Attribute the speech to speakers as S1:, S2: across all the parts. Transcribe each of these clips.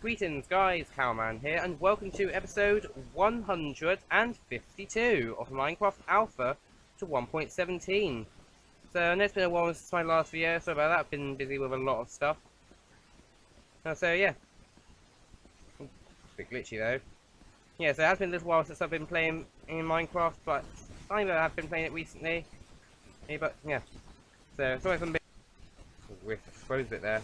S1: Greetings guys, Cowman here, and welcome to episode 152 of Minecraft Alpha to 1.17. So, I know it's been a while since my last video, so about that I've been busy with a lot of stuff. So yeah, a bit glitchy though. Yeah, so it has been a little while since I've been playing in Minecraft, but I know I've been playing it recently. Yeah, but yeah, so sorry if I'm a bit... We've exposed it there.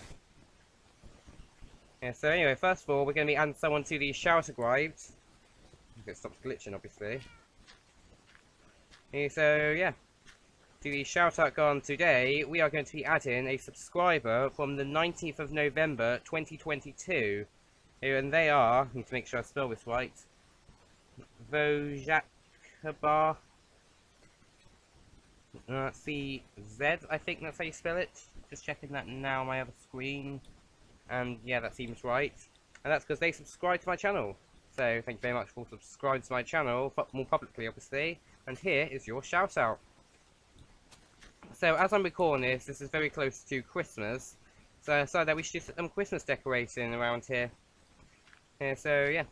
S1: Yeah, so anyway, first of all, we're going to be adding someone to the shower scribes. If it stops glitching, obviously. Yeah, so, yeah. To the shout out gone today, we are going to be adding a subscriber from the 19th of November 2022. And they are, I need to make sure I spell this right, Vojakabar CZ, I think that's how you spell it. Just checking that now on my other screen. And yeah, that seems right. And that's because they subscribe to my channel. So thank you very much for subscribing to my channel, but more publicly obviously. And here is your shout out. So as I'm recording this is very close to Christmas. So I decided that we should do some Christmas decorating around here. So yeah.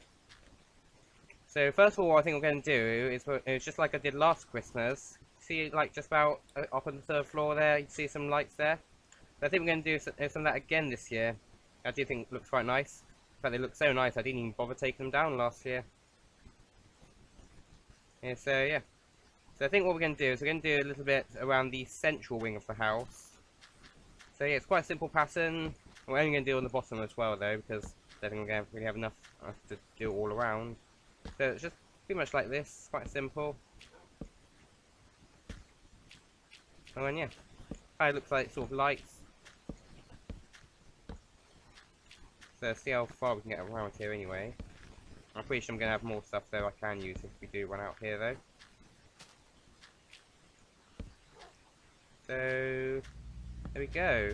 S1: So first of all, what I think I'm going to do is just like I did last Christmas. See, like just about up on the third floor there, you see some lights there. So I think we're going to do some of that again this year. I do think it looks quite nice. In fact, they look so nice I didn't even bother taking them down last year. So yeah. So I think what we're going to do is we're going to do a little bit around the central wing of the house. So yeah, it's quite a simple pattern. We're only going to do it on the bottom as well though, because I don't think we're going to really have enough to do it all around. So it's just pretty much like this, quite simple. And then yeah, it looks like sort of lights. So see how far we can get around here anyway. I'm pretty sure I'm going to have more stuff though I can use if we do run out here though. So there we go.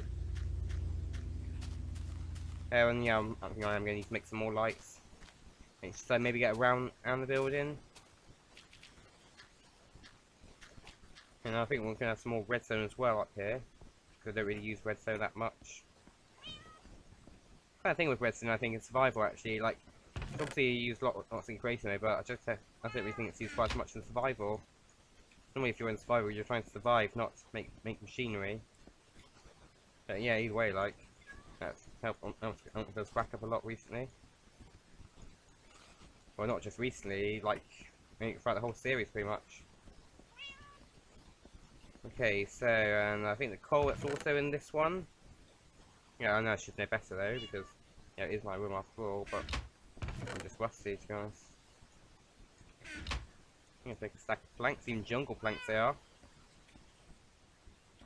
S1: And yeah, I think I am going to need to make some more lights. So maybe get around the building. And I think we're going to have some more redstone as well up here. Because I don't really use redstone that much. The thing with redstone, I think, is survival actually. Like, obviously you use lots in creative mode, but I don't really think it's used quite as much in survival. Normally if you're in survival, you're trying to survive, not make machinery. But yeah, either way, like, that's helped us back up a lot recently. Well, not just recently, like, throughout the whole series, pretty much. Okay, so, and I think the coal that's also in this one. Yeah, I know I should know better though, because, yeah, it is my room after all, but I'm just rusty, to be honest. I'm going to take a stack of planks, even jungle planks they are. I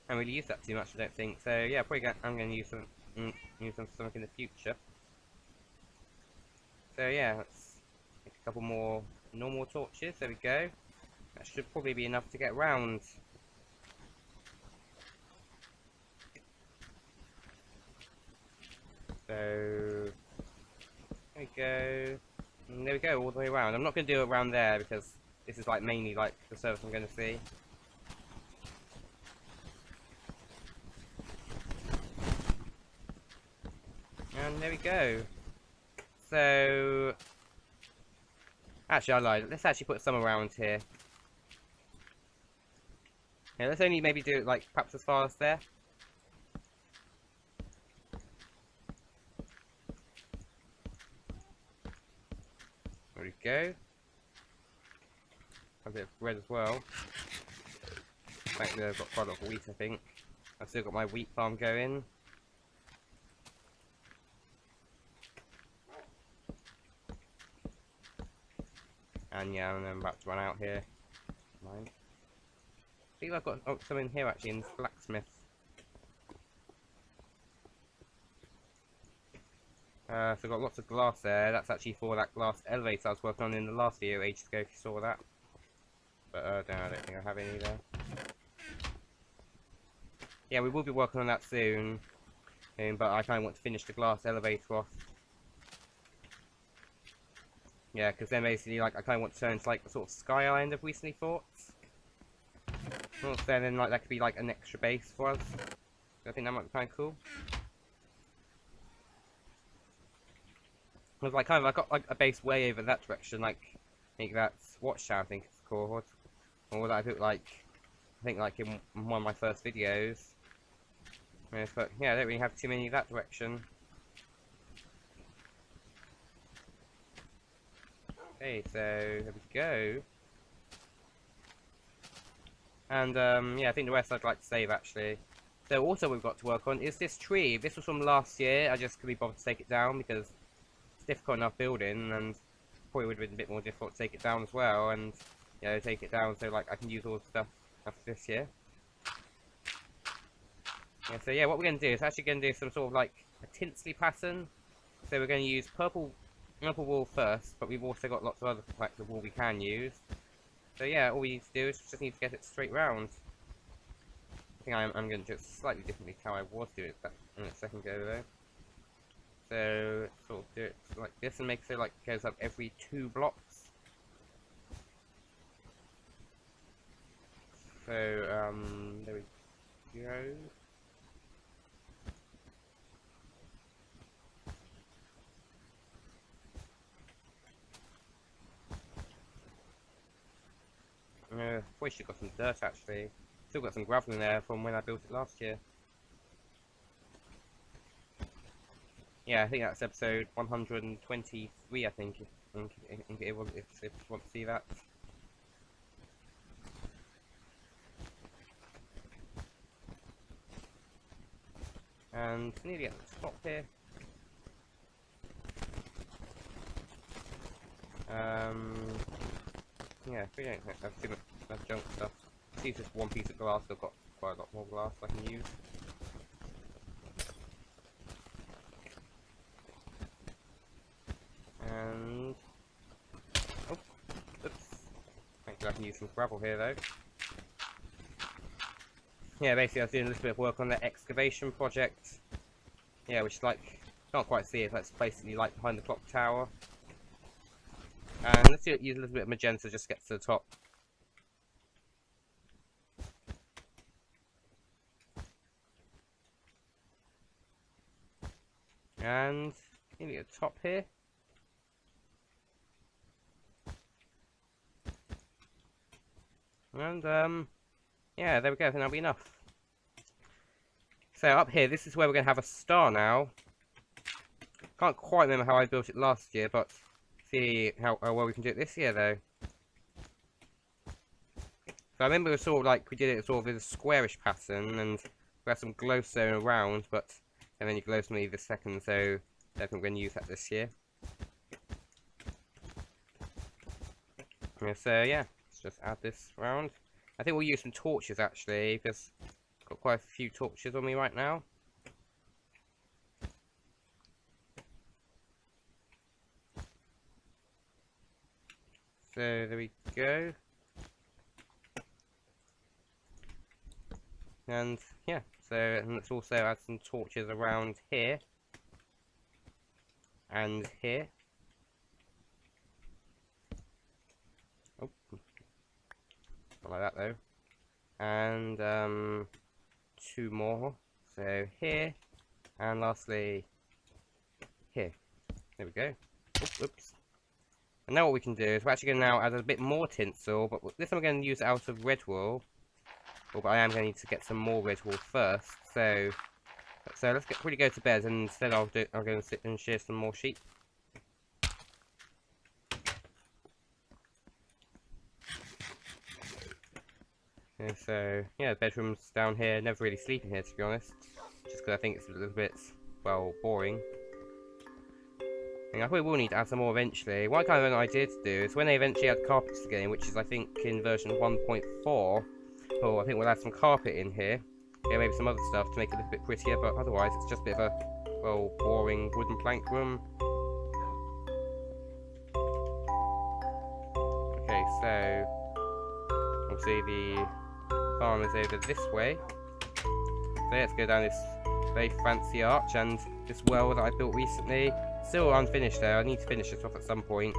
S1: don't really use that too much, I don't think, so yeah, I'm going to use them for something in the future. So yeah, let's make a couple more normal torches, there we go. That should probably be enough to get round. So there we go. And there we go, all the way around. I'm not going to do it around there because this is like mainly like the surface I'm going to see. And there we go. So actually I lied. Let's actually put some around here. Yeah, let's only maybe do it like perhaps as far as there. There we go. A bit of bread as well. Back there I've got quite a lot of wheat, I think. I've still got my wheat farm going. And yeah, I'm about to run out here. Mind. I think I've got some in here actually in this blacksmith. So I've got lots of glass there. That's actually for that glass elevator I was working on in the last video ages ago, if you saw that. But I don't think I have any there. Yeah, we will be working on that soon. But I kind of want to finish the glass elevator off. Yeah, because then basically, like, I kind of want to turn into like the sort of Sky Island I've recently thought. So then, like, that could be like an extra base for us. I think that might be kind of cool. was like I got like a base way over that direction, like I think that's Watchtower, I think it's called, or that I built like I think like in one of my first videos. Yes, but yeah, I don't really have too many that direction. Okay, so there we go. And yeah, I think the rest I'd like to save actually. So also we've got to work on is this tree. This was from last year. I just couldn't be bothered to take it down because it's difficult enough building, and probably would have been a bit more difficult to take it down as well. And you know, take it down so like I can use all the stuff after this year. Yeah, so yeah, what we're going to do is actually going to do some sort of like a tinsely pattern. So we're going to use purple wool first, but we've also got lots of other types of wool we can use. So yeah, all we need to do is just need to get it straight round. I think I'm going to do it slightly differently to how I was doing it that in a second ago though. So sort of do it like this and make it so like it goes up every 2 blocks. So there we go. Probably should have got some dirt actually. Still got some gravel in there from when I built it last year. Yeah, I think that's episode 123. I think it was. If you want to see that. And nearly at the top here. Yeah, we don't have too much junk stuff. See, it's just one piece of glass. I've got quite a lot more glass I can use. And oh, oops. Thankfully, I can use some gravel here though. Yeah, basically, I was doing a little bit of work on the excavation project. Yeah, which is like can't quite see it. That's basically like behind the clock tower. And let's use a little bit of magenta just to get to the top. And maybe a top here. And yeah, there we go. I think that'll be enough. So up here, this is where we're going to have a star now. Can't quite remember how I built it last year, but see how well we can do it this year though. So I remember it was sort of like we did it sort of with a squarish pattern, and we had some glowstone around, but and then you glowstone either second, so definitely going to use that this year. Yeah, so yeah, let's just add this round. I think we'll use some torches actually, because I've got quite a few torches on me right now. So there we go. And yeah, so and let's also add some torches around here and here. Oh, not like that though. And 2 more. So here, and lastly here. There we go. Oops. And now what we can do is we're actually going to now add a bit more tinsel, but this time we're going to use it out of red wool. Oh, but I am going to need to get some more red wool first. So let's really go to bed, and instead I'm going to sit and shear some more sheep. And so yeah, the bedroom's down here. Never really sleep in here to be honest, just because I think it's a little bit well boring. I probably will need to add some more eventually. What I kind of an idea to do is when they eventually add carpets again, which is I think in version 1.4, oh, I think we'll add some carpet in here. Yeah, maybe some other stuff to make it a little bit prettier, but otherwise it's just a bit of a, well, boring wooden plank room. Okay, so obviously the farm is over this way. So let's go down this very fancy arch, and this well that I built recently. Still unfinished though, I need to finish it off at some point.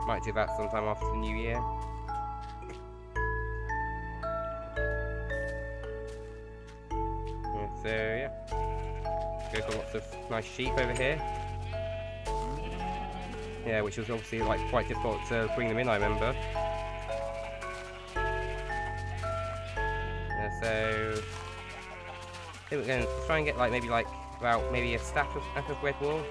S1: Might do that sometime after the new year. Yeah, so yeah. Go for lots of nice sheep over here. Yeah, which was obviously like quite difficult to bring them in, I remember. So I think we're going to try and get like maybe like about maybe a stack of red wool.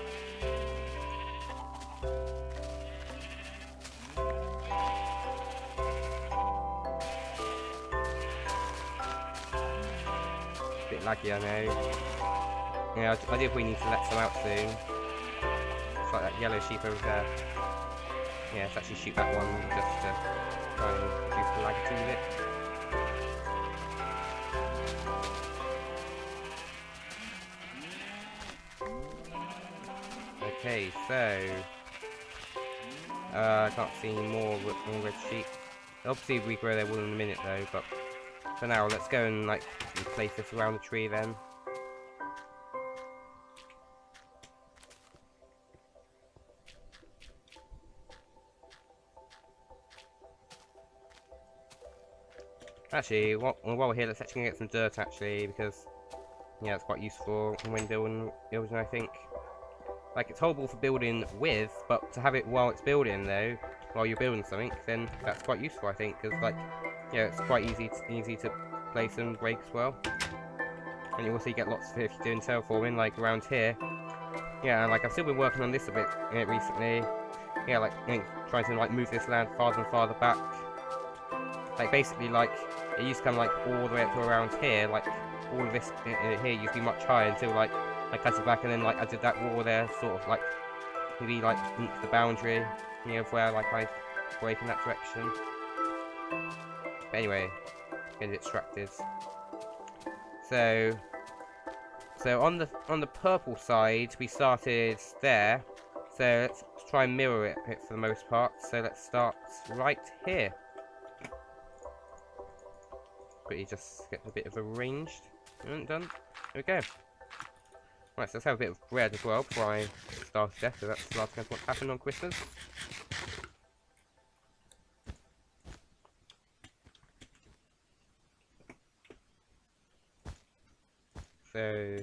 S1: Bit laggy, I know. Yeah, I do we need to let some out soon. It's like that yellow sheep over there. Yeah, let's actually shoot that one just to try and reduce the lag a teeny bit. Okay, so I can't see more red sheep. Obviously, we grow their wool in a minute though, but for now, let's go and like place this around the tree then. Actually, while we're here, let's actually get some dirt actually, because yeah, it's quite useful when building, I think. Like, it's horrible for building with, but to have it while it's building though, while you're building something, then that's quite useful, I think, because like, yeah, it's quite easy to place and break as well. And you also get lots of it if you're doing terraforming, like around here. Yeah, and like I've still been working on this a bit recently. Yeah, like trying to like move this land farther and farther back. Like basically, like it used to come like all the way up to around here. Like all of this here used to be much higher until like I cut it back, and then like I did that wall there, sort of like maybe like into the boundary, you know, of where like I break in that direction. But anyway, getting distracted. So on the purple side, we started there. So let's try and mirror it for the most part. So let's start right here. Quickly just get a bit of arranged. Done. There we go. Right, so let's have a bit of bread as well before I start death, so that's the last thing what happened on Christmas. So,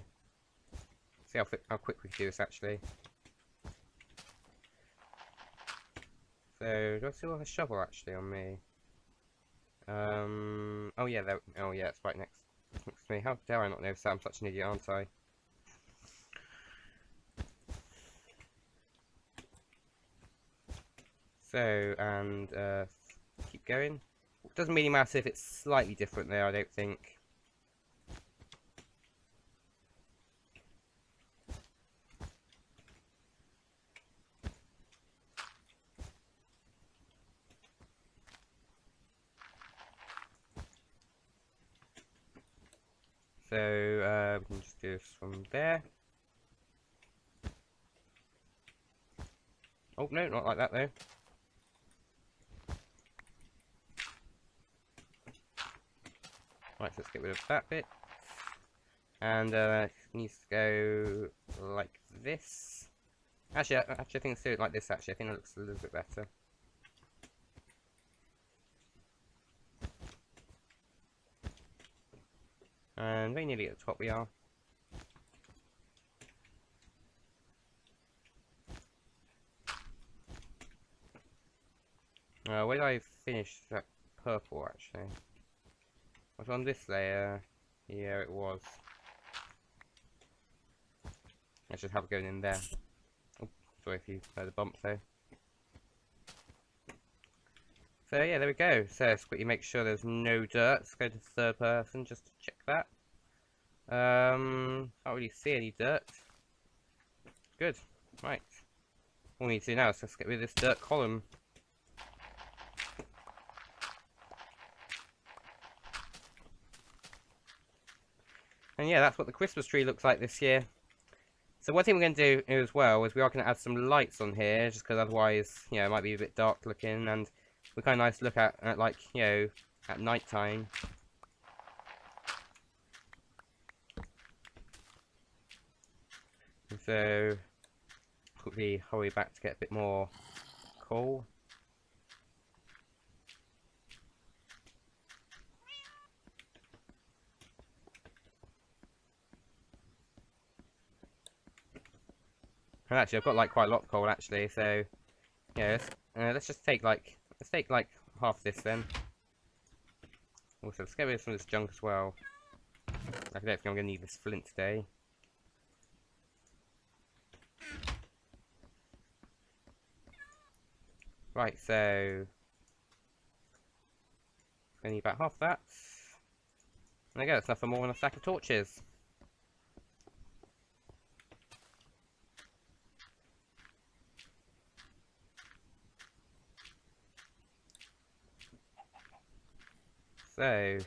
S1: see how quick we can do this actually. So, do I still have a shovel actually on me? Oh yeah, it's right next to me. How dare I not notice that? I'm such an idiot, aren't I? So, and keep going. It doesn't really matter if it's slightly different there, I don't think. So, we can just do this from there. Oh, no, not like that though. Right, so let's get rid of that bit. And it needs to go like this. Actually, I think let's do it like this actually. I think it looks a little bit better. And very nearly at the top we are. Where did I finish that purple actually? Was it on this layer? Yeah, it was. I should have it going in there. Oh, sorry if you heard the bump though. So yeah, there we go. So let's quickly make sure there's no dirt. Let's go to third person just to check that. Can't really see any dirt. Good. Right. All we need to do now is just get rid of this dirt column. And yeah, that's what the Christmas tree looks like this year. So one thing we're going to do as well is we are going to add some lights on here, just because otherwise, you know, it might be a bit dark looking, and we're kind of nice to look at like, you know, at night time. So, quickly hurry back to get a bit more coal. And actually, I've got like quite a lot of coal actually, so Yeah, let's just take like half this then. Also, let's get rid of some of this junk as well. I don't think I'm gonna need this flint today. Right, so I need about half that. There we go, it's enough for more than a stack of torches. So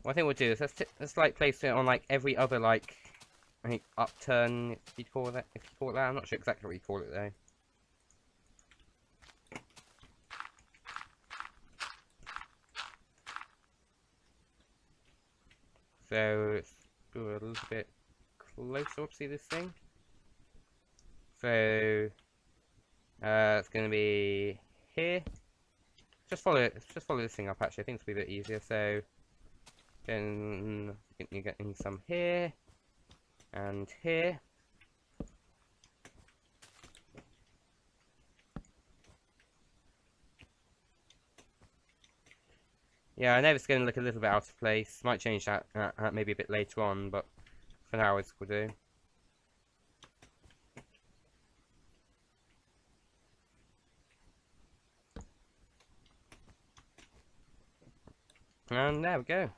S1: what I think we'll do is let's like place it on like every other like I think upturn if you call that I'm not sure exactly what you call it though. So let's do a little bit closer up, see this thing? So it's gonna be here. Just follow it. Just follow this thing up. Actually, I think it's a bit easier. So then you're getting some here and here. Yeah, I know it's going to look a little bit out of place. Might change that maybe a bit later on, but for now it's will do. And there we go.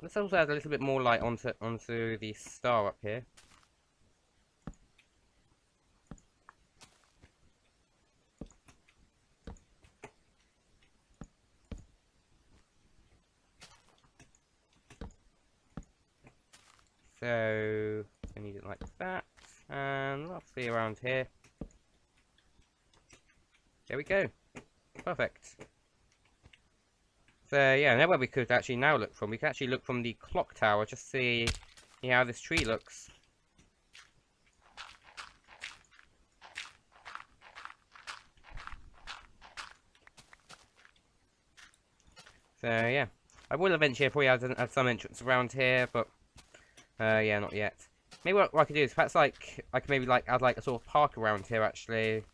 S1: Let's also add a little bit more light onto the star up here. So I need it like that, and roughly around here. There we go. Perfect. So yeah, now where we could actually now look from, we could actually look from the clock tower, just see how this tree looks. So yeah, I will eventually probably add some entrance around here, but yeah, not yet. Maybe what I could do is perhaps like I could maybe like add like a sort of park around here actually.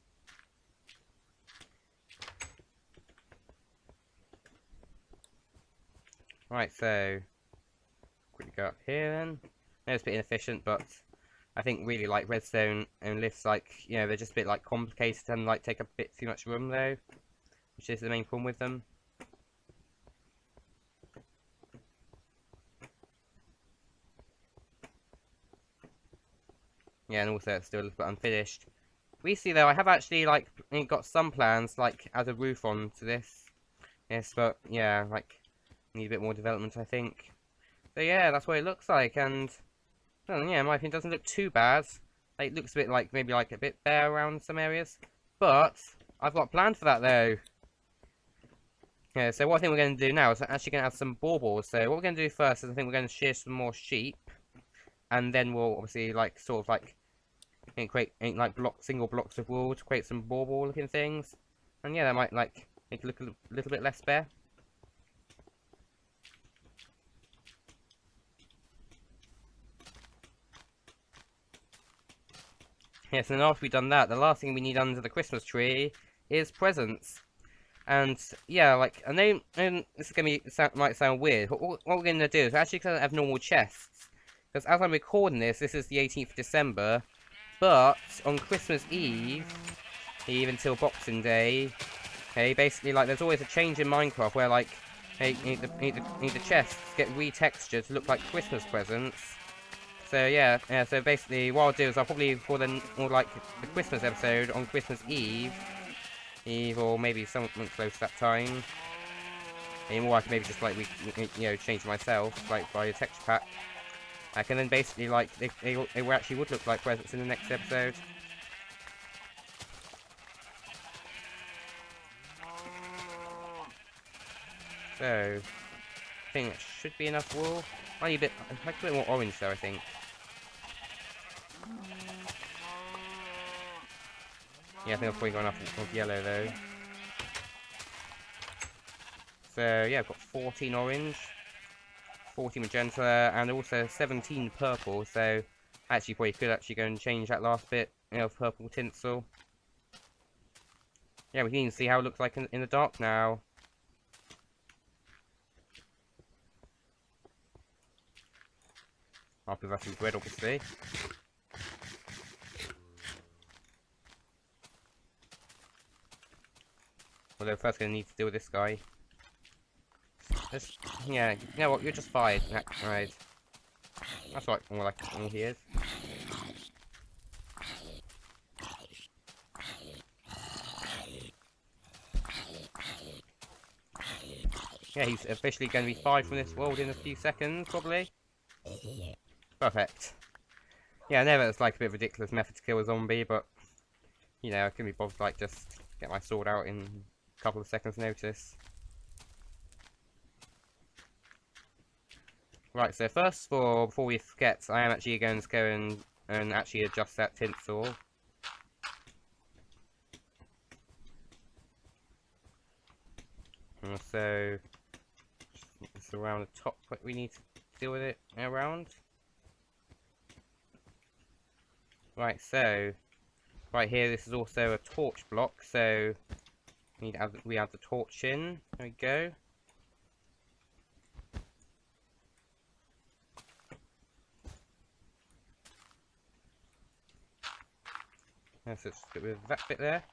S1: Right, so quickly go up here then. I know it's a bit inefficient, but I think really like redstone and lifts, like, you know, they're just a bit like complicated and like take up a bit too much room though, which is the main problem with them. Yeah, and also it's still a little bit unfinished. We see though, I have actually like got some plans like as a roof on to this. Yes, but yeah, like need a bit more development, I think. So yeah, that's what it looks like, and well, yeah, in my opinion, doesn't look too bad. Like, it looks a bit like maybe like a bit bare around some areas, but I've got a plan for that though. Yeah, so what I think we're going to do now is actually going to add some baubles. So what we're going to do first is I think we're going to shear some more sheep, and then we'll obviously like sort of like create like single blocks of wool to create some bauble looking things, and yeah, that might like make it look a little bit less bare. Yes, and after we've done that, the last thing we need under the Christmas tree is presents. And yeah, like I know this is gonna might sound weird, but what we're gonna do is we're actually gonna have normal chests. Because as I'm recording this is the 18th of December, but on Christmas Eve until Boxing Day, okay, basically like there's always a change in Minecraft where like hey, you need the chests get retextured to look like Christmas presents. So yeah, so basically what I'll do is I'll probably record more like the Christmas episode on Christmas Eve, or maybe something close to that time. Or I can maybe just like change myself like by a texture pack. I can then basically like they actually would look like presents in the next episode. So I think it should be enough wool. I need a bit more orange though, I think. Yeah, I think I've probably got enough of yellow though. So yeah, I've got 14 orange. 40 magenta, and also 17 purple, so actually probably could actually go and change that last bit of purple tinsel. Yeah, we can even see how it looks like in the dark now. After that some red, obviously. Although first gonna need to deal with this guy. Yeah, you know what, you're just fired. Right. That's right, more like all he is. Yeah, he's officially going to be fired from this world in a few seconds, probably. Perfect. Yeah, I know it's like a bit of a ridiculous method to kill a zombie, but, you know, I can be bothered, like, just get my sword out in a couple of seconds' notice. Right, so first of all, before we forget, I am actually going to go and actually adjust that tinsel. So, it's around the top that we need to deal with it around. Right, so, right here, this is also a torch block, so we add the torch in. There we go. Let's just get rid of that bit there.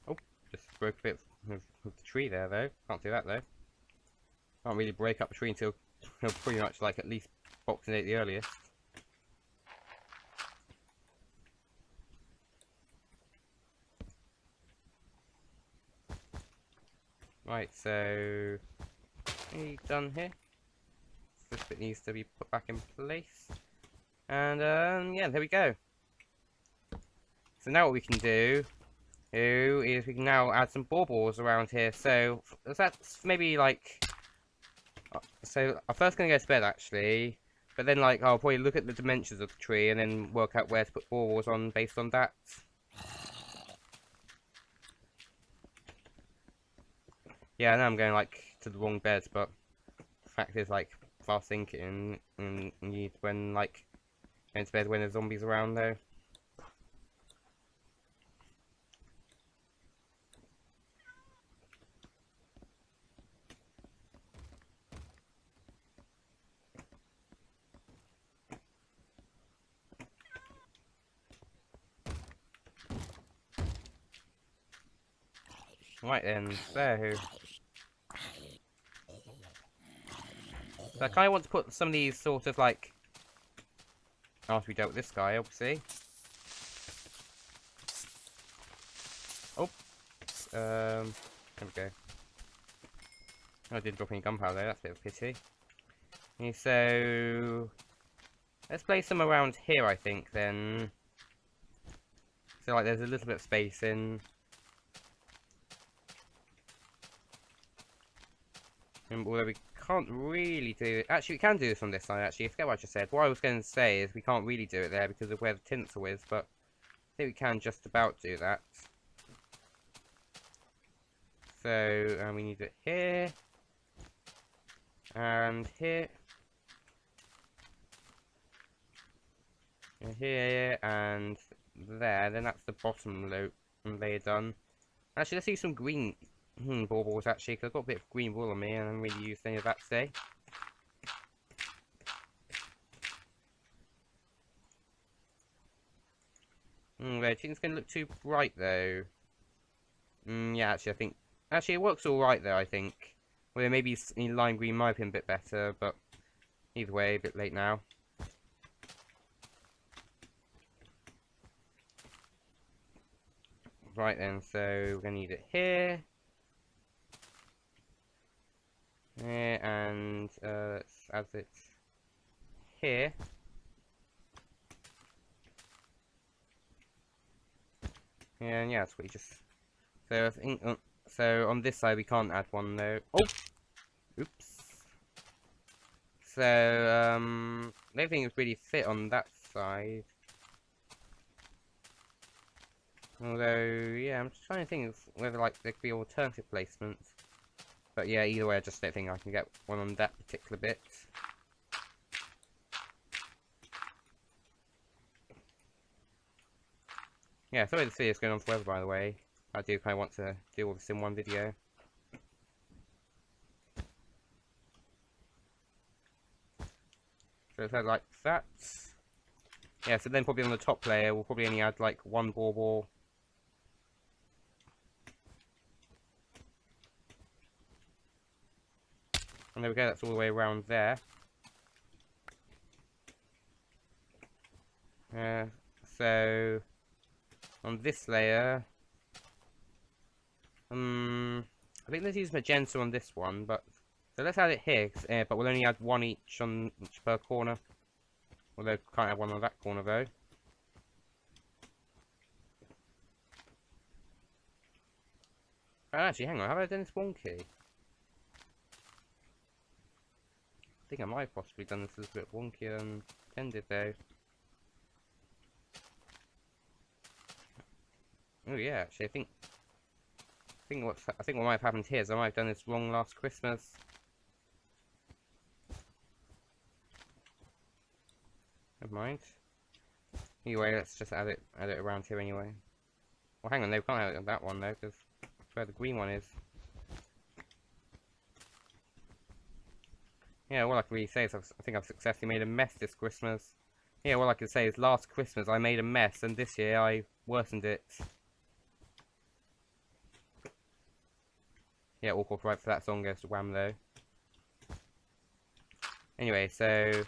S1: Oh, just broke a bit of the tree there, though. Can't do that, though. Can't really break up the tree until pretty much like at least Boxing Day at the earliest. Right, so any done here? This bit needs to be put back in place. And yeah, there we go. So now what we can do is we can now add some baubles around here. So that's maybe like so I'm first gonna go to bed actually, but then like I'll probably look at the dimensions of the tree and then work out where to put baubles on based on that. Yeah, I know I'm going like to the wrong bed, but the fact is like fast thinking and when like going to bed when there's zombies around though. Right then, so I kind of want to put some of these sort of like after we dealt with this guy, obviously. Oh, there we go. Oh, I didn't drop any gunpowder there. That's a bit of a pity. Okay, so let's place them around here, I think. Then, so like there's a little bit of space in. And although we can't really do it. Actually, we can do this on this side, actually. I forget what I just said. What I was going to say is we can't really do it there because of where the tinsel is, but I think we can just about do that. So, we need it here. And here. And here, and there. Then that's the bottom layer done. Actually, let's use some green baubles, actually, because I've got a bit of green wool on me, and I haven't really used any of that today. I don't think it's going to look too bright, though. Yeah, actually, I think... Actually, it works alright, though, I think. Well, maybe lime green might have been a bit better, but either way, a bit late now. Right then, so we're going to need it here. And let's add it here. And yeah, that's what you just... So I think... so on this side we can't add one though. Oh! Oops. so, I don't think it's really fit on that side. Although, yeah, I'm just trying to think of whether, like, there could be alternative placements. But yeah, either way, I just don't think I can get one on that particular bit. Yeah, sorry the video is going on forever, by the way. I do kind of want to do all this in one video. So it's like that. Yeah, so then probably on the top layer, we'll probably only add like one bauble. And there we go, that's all the way around there. So on this layer, I think let's use magenta on this one, but so let's add it here, but we'll only add one each on each per corner. Although can't have one on that corner though. Oh, actually, hang on, have I done this wonky? I think I might have possibly done this a little bit wonkier than intended though. Oh yeah, actually, I think what might have happened here is I might have done this wrong last Christmas. Never mind. Anyway, let's just add it around here anyway. Well, hang on, no, we can't add it on that one though, because that's where the green one is. Yeah, all I can really say is I think I've successfully made a mess this Christmas. Yeah, all I can say is last Christmas I made a mess, and this year I worsened it. Yeah, all copyright for that song goes to Wham though. Anyway, so I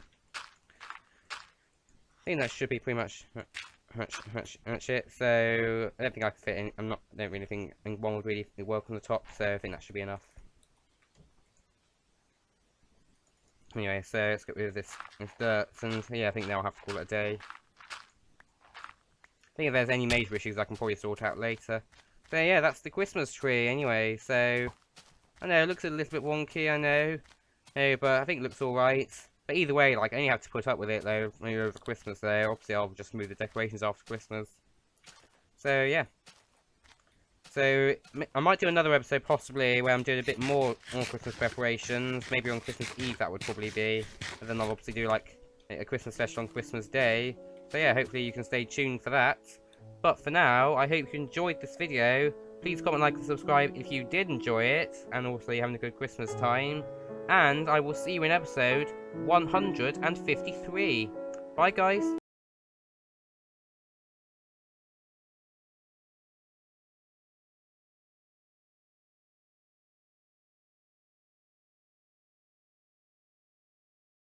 S1: think that should be pretty much it. So I don't think I can fit in. I don't really think one would really work on the top. So I think that should be enough. Anyway, so let's get rid of this dirt, and yeah, I think now I'll have to call it a day. I think if there's any major issues, I can probably sort out later. So yeah, that's the Christmas tree. Anyway, so I know it looks a little bit wonky. I know, but I think it looks all right. But either way, like, I only have to put up with it, though, maybe over Christmas, though. Obviously, I'll just move the decorations after Christmas. So, yeah. So, I might do another episode, possibly, where I'm doing a bit more on Christmas preparations. Maybe on Christmas Eve, that would probably be. And then I'll obviously do, like, a Christmas special on Christmas Day. So, yeah, hopefully you can stay tuned for that. But for now, I hope you enjoyed this video. Please comment, like, and subscribe if you did enjoy it. And also, you're having a good Christmas time. And I will see you in episode 153. Bye, guys.